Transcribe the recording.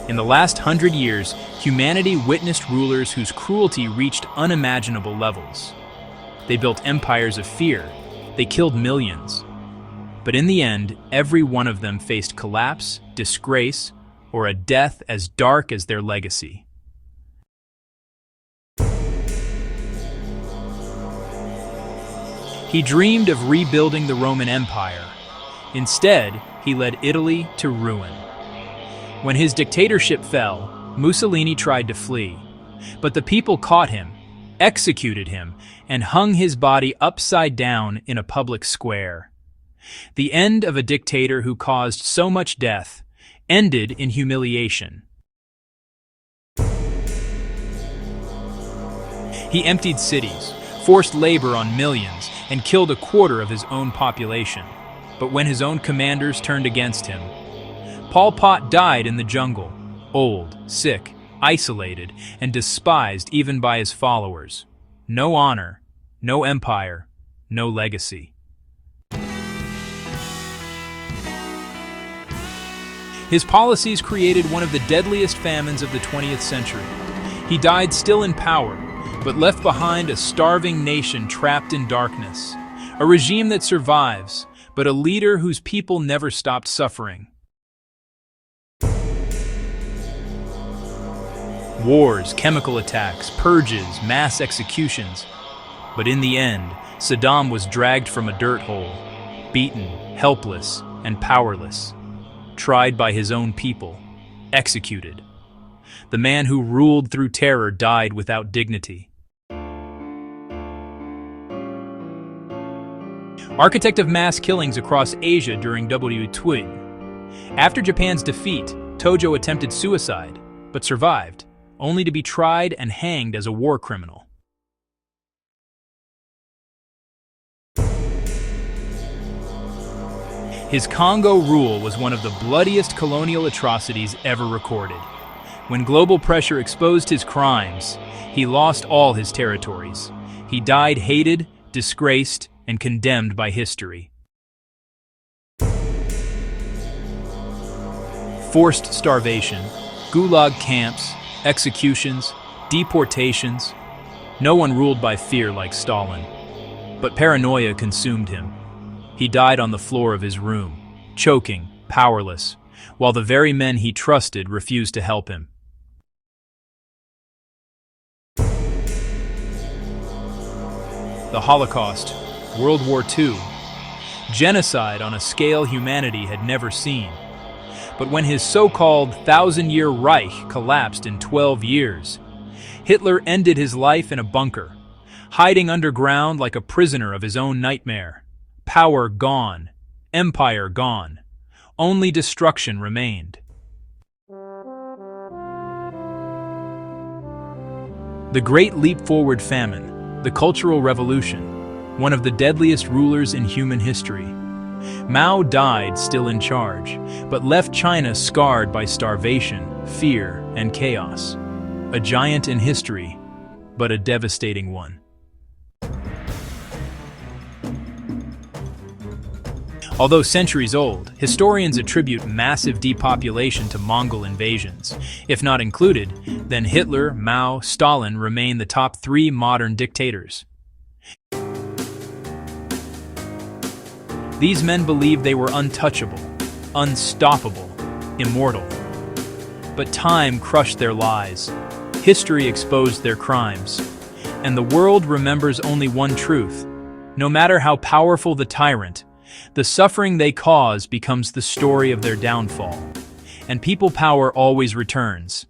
In the last 100 years, humanity witnessed rulers whose cruelty reached unimaginable levels. They built empires of fear. They killed millions. But in the end, every one of them faced collapse, disgrace, or a death as dark as their legacy. He dreamed of rebuilding the Roman Empire. Instead, he led Italy to ruin. When his dictatorship fell, Mussolini tried to flee, but the people caught him, executed him, and hung his body upside down in a public square. The end of a dictator who caused so much death ended in humiliation. He emptied cities, forced labor on millions, and killed a quarter of his own population. But when his own commanders turned against him, Pol Pot died in the jungle, old, sick, isolated, and despised even by his followers. No honor, no empire, no legacy. His policies created one of the deadliest famines of the 20th century. He died still in power, but left behind a starving nation trapped in darkness, a regime that survives, but a leader whose people never stopped suffering. Wars, chemical attacks, purges, mass executions. But in the end, Saddam was dragged from a dirt hole, beaten, helpless, and powerless, tried by his own people, executed. The man who ruled through terror died without dignity. Architect of mass killings across Asia during World War II. After Japan's defeat, Tojo attempted suicide, but survived, only to be tried and hanged as a war criminal. His Congo rule was one of the bloodiest colonial atrocities ever recorded. When global pressure exposed his crimes, he lost all his territories. He died hated, disgraced, and condemned by history. Forced starvation, gulag camps, executions, deportations. No one ruled by fear like Stalin. But paranoia consumed him. He died on the floor of his room, choking, powerless, while the very men he trusted refused to help him. The Holocaust, World War II, genocide on a scale humanity had never seen. But when his so-called thousand-year Reich collapsed in 12 years, Hitler ended his life in a bunker, hiding underground like a prisoner of his own nightmare. Power gone, empire gone, only destruction remained. The Great Leap Forward Famine, the Cultural Revolution, one of the deadliest rulers in human history. Mao died still in charge, but left China scarred by starvation, fear, and chaos. A giant in history, but a devastating one. Although centuries old, historians attribute massive depopulation to Mongol invasions. If not included, then Hitler, Mao, Stalin remain the top 3 modern dictators. These men believed they were untouchable, unstoppable, immortal. But time crushed their lies, history exposed their crimes, and the world remembers only one truth. No matter how powerful the tyrant, the suffering they cause becomes the story of their downfall. And people power always returns,